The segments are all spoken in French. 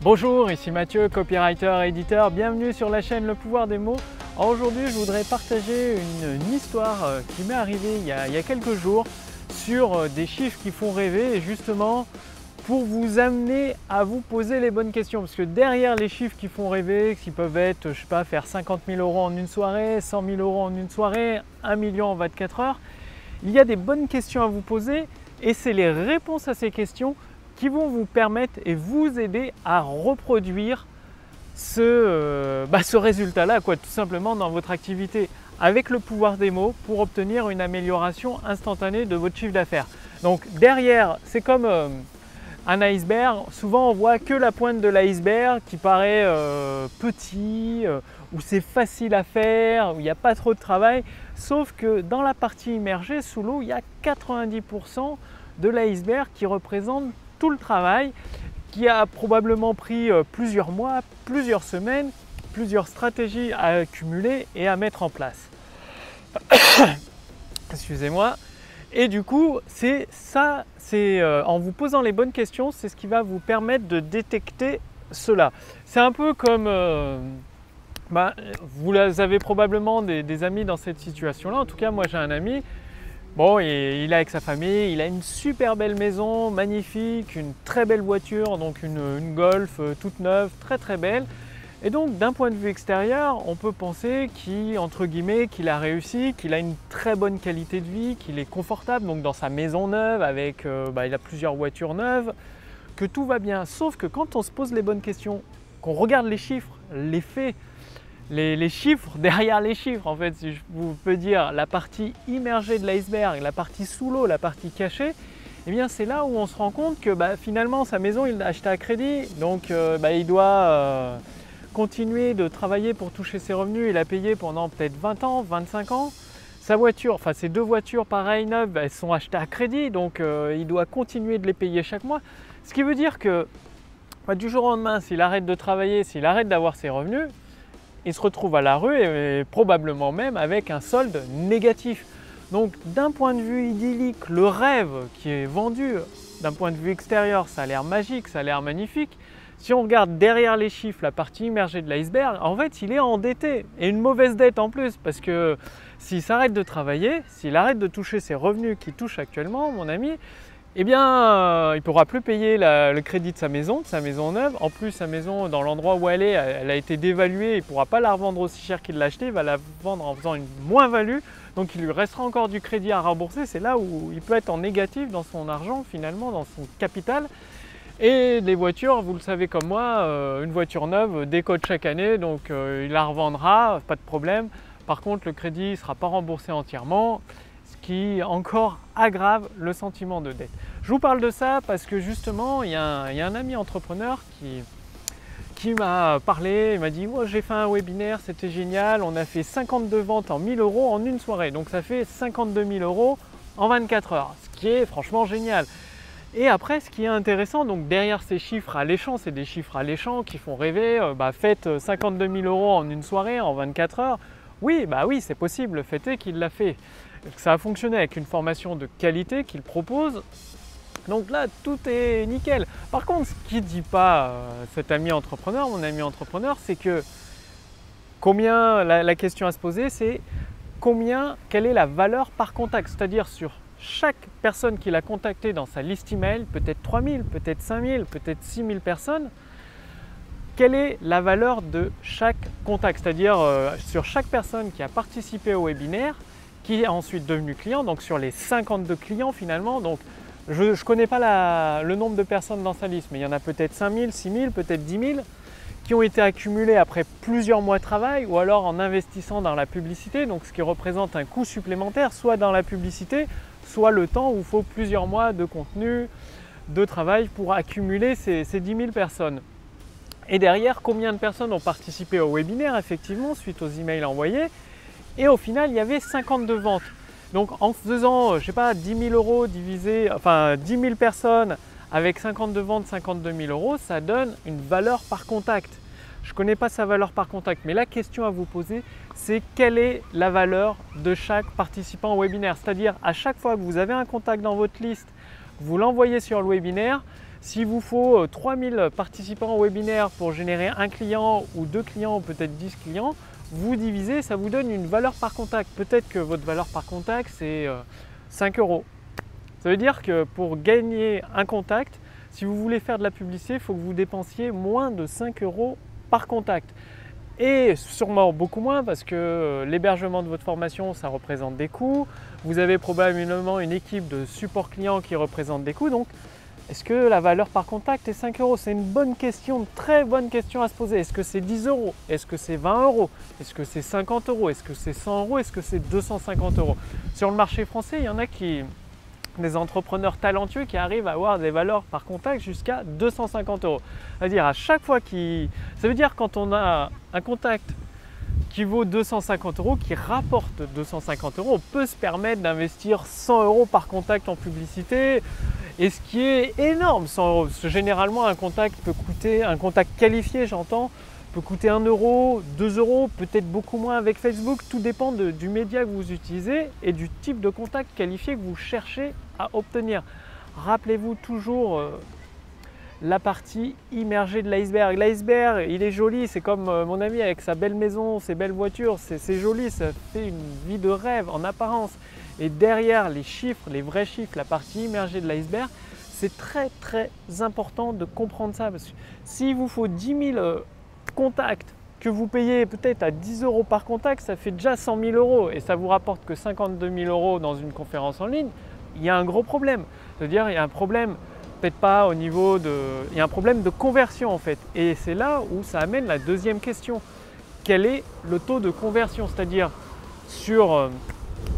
Bonjour, ici Mathieu, copywriter et éditeur. Bienvenue sur la chaîne Le Pouvoir des Mots. Aujourd'hui, je voudrais partager une histoire qui m'est arrivée il y a quelques jours sur des chiffres qui font rêver et justement pour vous amener à vous poser les bonnes questions. Parce que derrière les chiffres qui font rêver, qui peuvent être, je sais pas, faire 50 000 € en une soirée, 100 000 € en une soirée, 1 million en 24 heures, il y a des bonnes questions à vous poser et c'est les réponses à ces questions qui vont vous permettre et vous aider à reproduire ce résultat-là, tout simplement dans votre activité avec le pouvoir des mots pour obtenir une amélioration instantanée de votre chiffre d'affaires. Donc derrière, c'est comme un iceberg, souvent on voit que la pointe de l'iceberg qui paraît petit, où c'est facile à faire, où il n'y a pas trop de travail, sauf que dans la partie immergée sous l'eau, il y a 90% de l'iceberg qui représente tout le travail qui a probablement pris plusieurs mois, plusieurs semaines, plusieurs stratégies à accumuler et à mettre en place. Excusez-moi. Et du coup, c'est ça, en vous posant les bonnes questions, c'est ce qui va vous permettre de détecter cela. C'est un peu comme, vous avez probablement des amis dans cette situation-là. En tout cas, moi j'ai un ami. Bon, et il est avec sa famille, il a une super belle maison, magnifique, une très belle voiture, donc une Golf toute neuve, très très belle. Et donc d'un point de vue extérieur, on peut penser qu'il a réussi, qu'il a une très bonne qualité de vie, qu'il est confortable donc dans sa maison neuve, avec il a plusieurs voitures neuves, que tout va bien. Sauf que quand on se pose les bonnes questions, qu'on regarde les chiffres, les faits, les chiffres derrière les chiffres, en fait, si je vous peux dire, la partie immergée de l'iceberg, la partie sous l'eau, la partie cachée, eh bien c'est là où on se rend compte que finalement sa maison il l'a achetée à crédit, donc il doit continuer de travailler pour toucher ses revenus, il l'a payé pendant peut-être 20 ans, 25 ans. Sa voiture, enfin ses deux voitures pareilles neuves, elles sont achetées à crédit, donc il doit continuer de les payer chaque mois. Ce qui veut dire que du jour au lendemain, s'il arrête de travailler, s'il arrête d'avoir ses revenus, il se retrouve à la rue et probablement même avec un solde négatif. Donc d'un point de vue idyllique, le rêve qui est vendu, d'un point de vue extérieur, ça a l'air magique, ça a l'air magnifique. Si on regarde derrière les chiffres, la partie immergée de l'iceberg, en fait il est endetté et une mauvaise dette en plus parce que s'il s'arrête de travailler, s'il arrête de toucher ses revenus qu'il touche actuellement, mon ami, eh bien, il ne pourra plus payer le crédit de sa maison neuve. En plus, sa maison, dans l'endroit où elle est, elle a été dévaluée. Il ne pourra pas la revendre aussi cher qu'il l'a acheté. Il va la vendre en faisant une moins-value. Donc, il lui restera encore du crédit à rembourser. C'est là où il peut être en négatif dans son argent, finalement, dans son capital. Et les voitures, vous le savez comme moi, une voiture neuve décote chaque année. Donc, il la revendra, pas de problème. Par contre, le crédit ne sera pas remboursé entièrement, ce qui encore aggrave le sentiment de dette. Je vous parle de ça parce que justement, il y a un ami entrepreneur qui m'a parlé, il m'a dit oh, j'ai fait un webinaire, c'était génial, on a fait 52 ventes en 1000 € en une soirée, donc ça fait 52 000 € en 24 heures, ce qui est franchement génial. Et après, ce qui est intéressant, donc derrière ces chiffres alléchants, c'est des chiffres alléchants qui font rêver, faites 52 000 € en une soirée, en 24 heures, oui, c'est possible, le fait est qu'il l'a fait. Ça a fonctionné avec une formation de qualité qu'il propose. Donc là, tout est nickel. Par contre, ce qu'il ne dit pas, cet ami entrepreneur, mon ami entrepreneur, c'est que la question à se poser, c'est quelle est la valeur par contact? C'est-à-dire sur chaque personne qu'il a contactée dans sa liste email, peut-être 3000, peut-être 5000, peut-être 6000 personnes, quelle est la valeur de chaque contact? C'est-à-dire sur chaque personne qui a participé au webinaire, qui est ensuite devenu client, donc sur les 52 clients finalement, donc je ne connais pas le nombre de personnes dans sa liste, mais il y en a peut-être 5000, 6000, peut-être 10 000 qui ont été accumulés après plusieurs mois de travail ou alors en investissant dans la publicité, donc ce qui représente un coût supplémentaire, soit dans la publicité, soit le temps où il faut plusieurs mois de contenu, de travail pour accumuler ces 10 000 personnes. Et derrière, combien de personnes ont participé au webinaire, effectivement, suite aux emails envoyés. Et au final, il y avait 52 ventes. Donc en faisant, je sais pas, 10 000 € divisé, 10 000 personnes avec 52 ventes, 52 000 €, ça donne une valeur par contact. Je ne connais pas sa valeur par contact, mais la question à vous poser, c'est quelle est la valeur de chaque participant au webinaire? C'est-à-dire, à chaque fois que vous avez un contact dans votre liste, vous l'envoyez sur le webinaire, S'il vous faut 3000 participants au webinaire pour générer un client ou 2 clients ou peut-être 10 clients, vous divisez, ça vous donne une valeur par contact. Peut-être que votre valeur par contact, c'est 5 euros. Ça veut dire que pour gagner un contact, si vous voulez faire de la publicité, il faut que vous dépensiez moins de 5 euros par contact. Et sûrement beaucoup moins parce que l'hébergement de votre formation, ça représente des coûts. Vous avez probablement une équipe de support client qui représente des coûts. Donc, est-ce que la valeur par contact est 5 euros? C'est une bonne question, une très bonne question à se poser. Est-ce que c'est 10 euros? Est-ce que c'est 20 euros? Est-ce que c'est 50 euros? Est-ce que c'est 100 euros? Est-ce que c'est 250 euros? Sur le marché français, il y en a des entrepreneurs talentueux qui arrivent à avoir des valeurs par contact jusqu'à 250 euros. C'est-à-dire à chaque fois ça veut dire quand on a un contact qui vaut 250 euros, qui rapporte 250 euros, on peut se permettre d'investir 100 euros par contact en publicité. Et ce qui est énorme, 100 euros. Parce que généralement, un contact peut coûter, un contact qualifié, j'entends, peut coûter 1 euro, 2 euros, peut-être beaucoup moins avec Facebook. Tout dépend du média que vous utilisez et du type de contact qualifié que vous cherchez à obtenir. Rappelez-vous toujours la partie immergée de l'iceberg. L'iceberg, il est joli, c'est comme mon ami avec sa belle maison, ses belles voitures, c'est joli, ça fait une vie de rêve en apparence. Et derrière les chiffres, les vrais chiffres, la partie immergée de l'iceberg, c'est très très important de comprendre ça. Parce que s'il vous faut 10 000 contacts que vous payez peut-être à 10 euros par contact, ça fait déjà 100 000 euros et ça vous rapporte que 52 000 euros dans une conférence en ligne, il y a un gros problème. C'est-à-dire il y a un problème, peut-être pas au niveau de... Il y a un problème de conversion en fait. Et c'est là où ça amène la deuxième question. Quel est le taux de conversion? C'est-à-dire sur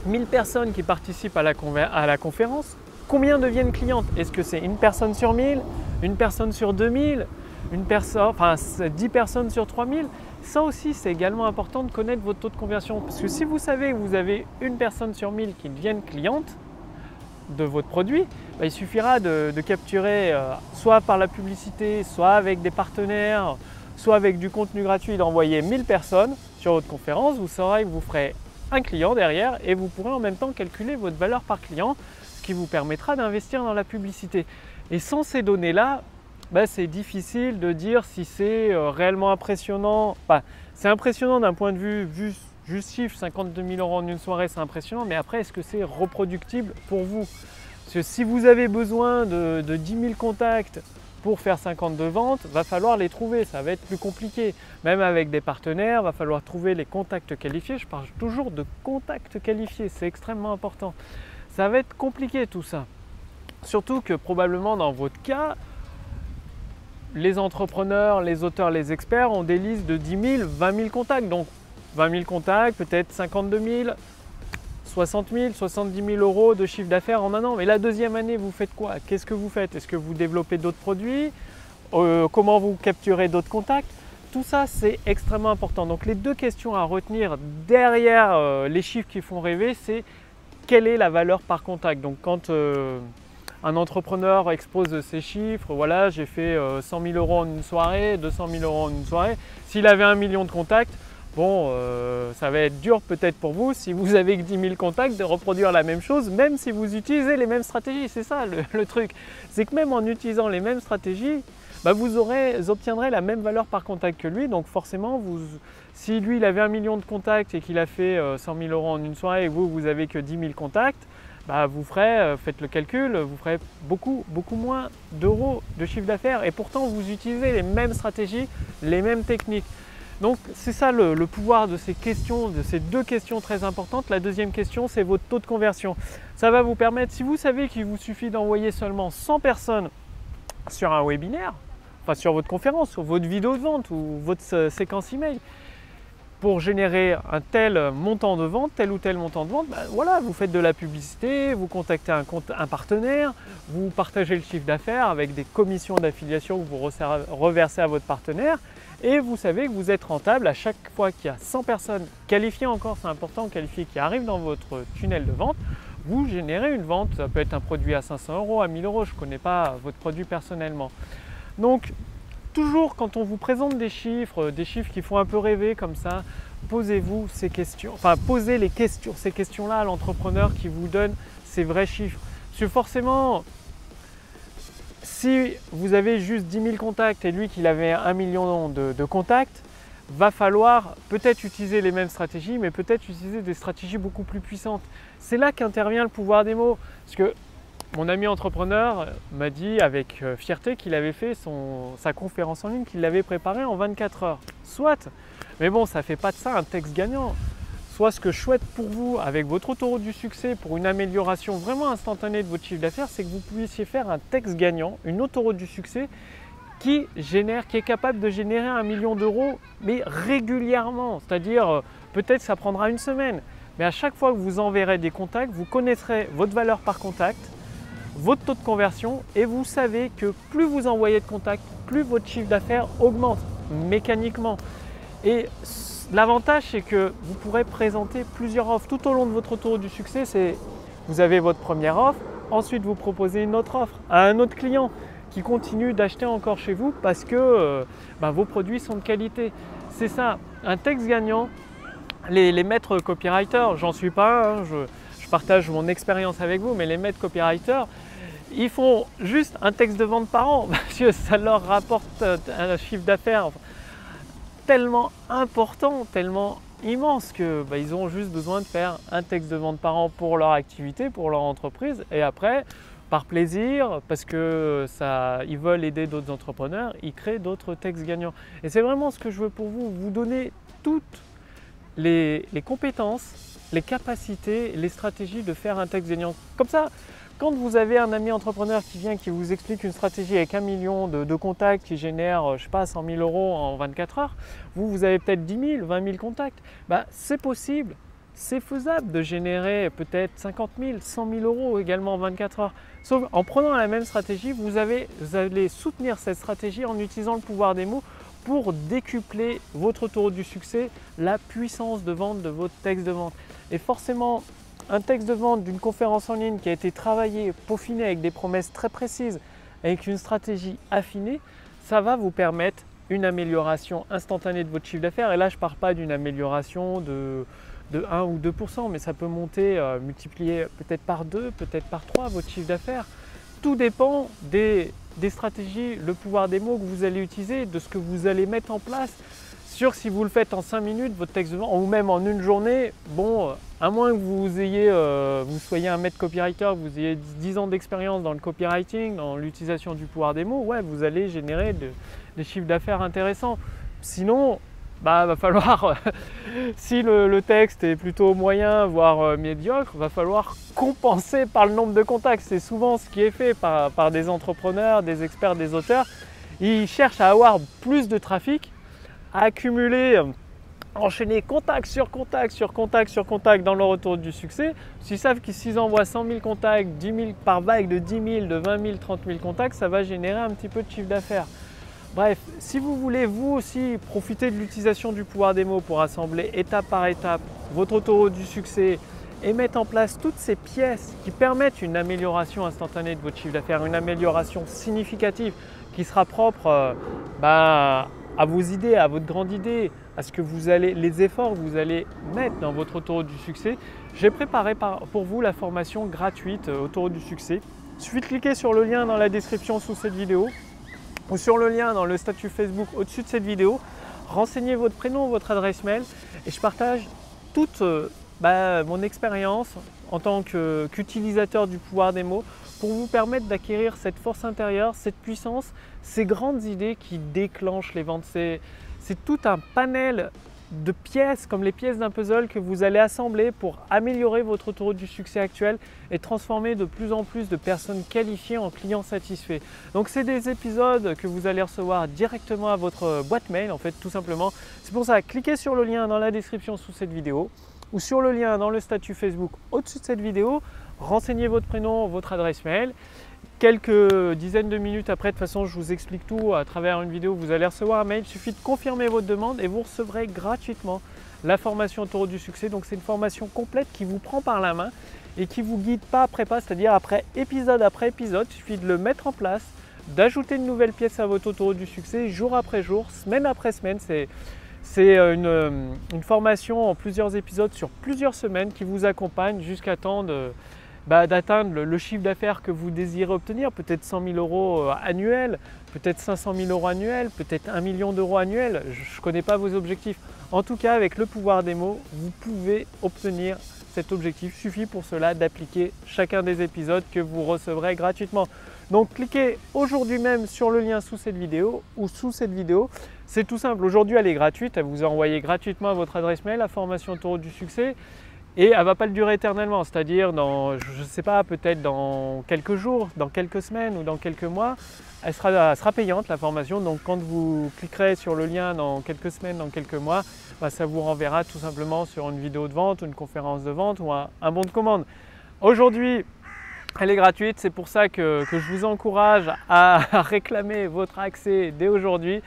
1000 personnes qui participent à la conférence, combien deviennent clientes? Est-ce que c'est une personne sur 1000, une personne sur 2000, une personne, enfin 10 personnes sur 3000? Ça aussi, c'est également important de connaître votre taux de conversion. Parce que si vous savez que vous avez une personne sur 1000 qui deviennent clientes de votre produit, il suffira de capturer soit par la publicité, soit avec des partenaires, soit avec du contenu gratuit, d'envoyer 1000 personnes sur votre conférence. Vous saurez que vous ferez un client derrière et vous pourrez en même temps calculer votre valeur par client, ce qui vous permettra d'investir dans la publicité. Et sans ces données-là, c'est difficile de dire si c'est réellement impressionnant. C'est impressionnant d'un point de vue juste chiffre, 52 000 euros en une soirée, c'est impressionnant, mais après, est-ce que c'est reproductible pour vous? Parce que si vous avez besoin de 10 000 contacts pour faire 52 ventes, va falloir les trouver, ça va être plus compliqué. Même avec des partenaires, va falloir trouver les contacts qualifiés. Je parle toujours de contacts qualifiés, c'est extrêmement important. Ça va être compliqué tout ça. Surtout que probablement dans votre cas, les entrepreneurs, les auteurs, les experts ont des listes de 10 000, 20 000 contacts. Donc 20 000 contacts, peut-être 52 000, 60 000, 70 000 euros de chiffre d'affaires en un an. Mais la deuxième année, vous faites quoi? Qu'est-ce que vous faites? Est-ce que vous développez d'autres produits? Comment vous capturez d'autres contacts? Tout ça, c'est extrêmement important. Donc les deux questions à retenir derrière les chiffres qui font rêver, c'est quelle est la valeur par contact? Donc quand un entrepreneur expose ses chiffres, voilà, j'ai fait 100 000 euros en une soirée, 200 000 euros en une soirée. S'il avait 1 million de contacts, bon, ça va être dur peut-être pour vous, si vous avez que 10 000 contacts, de reproduire la même chose, même si vous utilisez les mêmes stratégies. C'est ça le truc. C'est que même en utilisant les mêmes stratégies, vous obtiendrez la même valeur par contact que lui. Donc forcément, si lui il avait 1 million de contacts et qu'il a fait 100 000 euros en une soirée et vous avez que 10 000 contacts, vous ferez, faites le calcul, vous ferez beaucoup moins d'euros de chiffre d'affaires et pourtant vous utilisez les mêmes stratégies, les mêmes techniques. Donc c'est ça le pouvoir de ces questions, de ces deux questions très importantes. La deuxième question, c'est votre taux de conversion. Ça va vous permettre, si vous savez qu'il vous suffit d'envoyer seulement 100 personnes sur un webinaire, enfin sur votre conférence, sur votre vidéo de vente ou votre séquence email, pour générer un tel montant de vente, tel ou tel montant de vente, voilà, vous faites de la publicité, vous contactez un partenaire, vous partagez le chiffre d'affaires avec des commissions d'affiliation que vous reversez à votre partenaire et vous savez que vous êtes rentable à chaque fois qu'il y a 100 personnes qualifiées, encore c'est important, qualifiées, qui arrivent dans votre tunnel de vente, vous générez une vente. Ça peut être un produit à 500 euros, à 1000 euros, je ne connais pas votre produit personnellement. Donc, toujours quand on vous présente des chiffres qui font un peu rêver comme ça, posez-vous ces questions, enfin posez ces questions-là à l'entrepreneur qui vous donne ces vrais chiffres. Parce que forcément, Si vous avez juste 10 000 contacts et lui qu'il avait 1 million de contacts, va falloir peut-être utiliser les mêmes stratégies, mais peut-être utiliser des stratégies beaucoup plus puissantes. C'est là qu'intervient le pouvoir des mots. Parce que mon ami entrepreneur m'a dit avec fierté qu'il avait fait sa conférence en ligne, qu'il l'avait préparée en 24 heures. Soit, mais bon, ça ne fait pas de ça un texte gagnant. Soit ce que je souhaite pour vous avec votre autoroute du succès pour une amélioration vraiment instantanée de votre chiffre d'affaires, c'est que vous puissiez faire un texte gagnant, une autoroute du succès qui est capable de générer 1 million d'euros, mais régulièrement. C'est-à-dire, peut-être ça prendra une semaine, mais à chaque fois que vous enverrez des contacts, vous connaîtrez votre valeur par contact, votre taux de conversion, et vous savez que plus vous envoyez de contacts, plus votre chiffre d'affaires augmente mécaniquement. Et l'avantage, c'est que vous pourrez présenter plusieurs offres tout au long de votre autoroute du succès. Vous avez votre première offre, ensuite vous proposez une autre offre à un autre client qui continue d'acheter encore chez vous parce que vos produits sont de qualité. C'est ça, un texte gagnant. Les maîtres copywriters, j'en suis pas, hein, je partage mon expérience avec vous, mais les maîtres copywriters, ils font juste un texte de vente par an parce que ça leur rapporte un chiffre d'affaires tellement important, tellement immense que ils ont juste besoin de faire un texte de vente par an pour leur activité, pour leur entreprise, et après, par plaisir, parce que ils veulent aider d'autres entrepreneurs, ils créent d'autres textes gagnants. Et c'est vraiment ce que je veux pour vous, vous donner toutes les compétences, les capacités, les stratégies de faire un texte gagnant. Comme ça, quand vous avez un ami entrepreneur qui vient, qui vous explique une stratégie avec 1 million de contacts qui génère, je sais pas, 100 000 euros en 24 heures, vous avez peut-être 10 000, 20 000 contacts. C'est possible, c'est faisable de générer peut-être 50 000, 100 000 euros également en 24 heures. Sauf en prenant la même stratégie, vous allez soutenir cette stratégie en utilisant le pouvoir des mots pour décupler votre autoroute du succès, la puissance de vente de votre texte de vente. Et forcément, un texte de vente d'une conférence en ligne qui a été travaillé, peaufiné avec des promesses très précises, avec une stratégie affinée, ça va vous permettre une amélioration instantanée de votre chiffre d'affaires. Et là, je ne parle pas d'une amélioration de 1 ou 2%, mais ça peut monter, multiplier peut-être par 2, peut-être par 3 votre chiffre d'affaires. Tout dépend des stratégies, le pouvoir des mots que vous allez utiliser, de ce que vous allez mettre en place. Si vous le faites en 5 minutes, votre texte de vente, ou même en une journée, bon, à moins que vous soyez un maître copywriter, que vous ayez 10 ans d'expérience dans le copywriting, dans l'utilisation du pouvoir des mots, ouais, vous allez générer des chiffres d'affaires intéressants. Sinon, va falloir, si le texte est plutôt moyen, voire médiocre, va falloir compenser par le nombre de contacts. C'est souvent ce qui est fait par des entrepreneurs, des experts, des auteurs. Ils cherchent à avoir plus de trafic, à accumuler, enchaîner contact sur contact sur contact sur contact dans leur autoroute du succès. S'ils savent que s'ils envoient 100 000 contacts, 10 000 par vague de 10 000, de 20 000, 30 000 contacts, ça va générer un petit peu de chiffre d'affaires. Bref, si vous voulez vous aussi profiter de l'utilisation du pouvoir des mots pour assembler étape par étape votre autoroute du succès et mettre en place toutes ces pièces qui permettent une amélioration instantanée de votre chiffre d'affaires, une amélioration significative qui sera propre à vos idées, à votre grande idée, à ce que les efforts que vous allez mettre dans votre autoroute du succès, j'ai préparé pour vous la formation gratuite autoroute du succès. Il suffit de cliquer sur le lien dans la description sous cette vidéo ou sur le lien dans le statut Facebook au-dessus de cette vidéo. Renseignez votre prénom, votre adresse mail et je partage toute mon expérience en tant qu'utilisateur du pouvoir des mots pour vous permettre d'acquérir cette force intérieure, cette puissance, ces grandes idées qui déclenchent les ventes. C'est tout un panel de pièces, comme les pièces d'un puzzle que vous allez assembler pour améliorer votre autoroute du succès actuel et transformer de plus en plus de personnes qualifiées en clients satisfaits. Donc c'est des épisodes que vous allez recevoir directement à votre boîte mail, en fait, tout simplement. C'est pour ça, cliquez sur le lien dans la description sous cette vidéo ou sur le lien dans le statut Facebook au-dessus de cette vidéo. Renseignez votre prénom, votre adresse mail. Quelques dizaines de minutes après, de toute façon, je vous explique tout à travers une vidéo. Vous allez recevoir un mail. Il suffit de confirmer votre demande et vous recevrez gratuitement la formation autoroute du succès. Donc, c'est une formation complète qui vous prend par la main et qui vous guide pas après pas, c'est-à-dire après épisode. Il suffit de le mettre en place, d'ajouter une nouvelle pièce à votre autoroute du succès jour après jour, semaine après semaine. C'est une formation en plusieurs épisodes sur plusieurs semaines qui vous accompagne jusqu'à temps d'atteindre le chiffre d'affaires que vous désirez obtenir, peut-être 100 000 euros annuels, peut-être 500 000 euros annuels, peut-être 1 million d'euros annuels. Je ne connais pas vos objectifs. En tout cas, avec le pouvoir des mots, vous pouvez obtenir cet objectif. Il suffit pour cela d'appliquer chacun des épisodes que vous recevrez gratuitement. Donc cliquez aujourd'hui même sur le lien sous cette vidéo ou sous cette vidéo. C'est tout simple. Aujourd'hui, elle est gratuite. Elle vous est envoyée gratuitement à votre adresse mail, la formation Autoroute du succès. Et elle ne va pas le durer éternellement, c'est-à-dire dans, je ne sais pas, peut-être dans quelques jours, dans quelques semaines ou dans quelques mois, elle sera payante la formation. Donc quand vous cliquerez sur le lien dans quelques semaines, dans quelques mois, ça vous renverra tout simplement sur une vidéo de vente, une conférence de vente ou un bon de commande. Aujourd'hui, elle est gratuite, c'est pour ça que je vous encourage à réclamer votre accès dès aujourd'hui.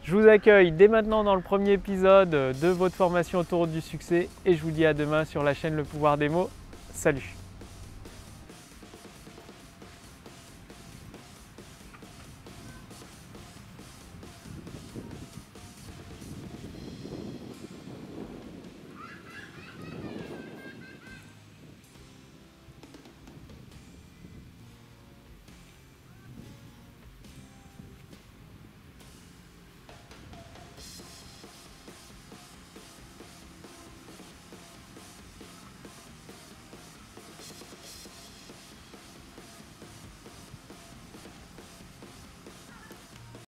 Je vous accueille dès maintenant dans le premier épisode de votre formation Autoroute du succès et je vous dis à demain sur la chaîne Le Pouvoir des mots. Salut!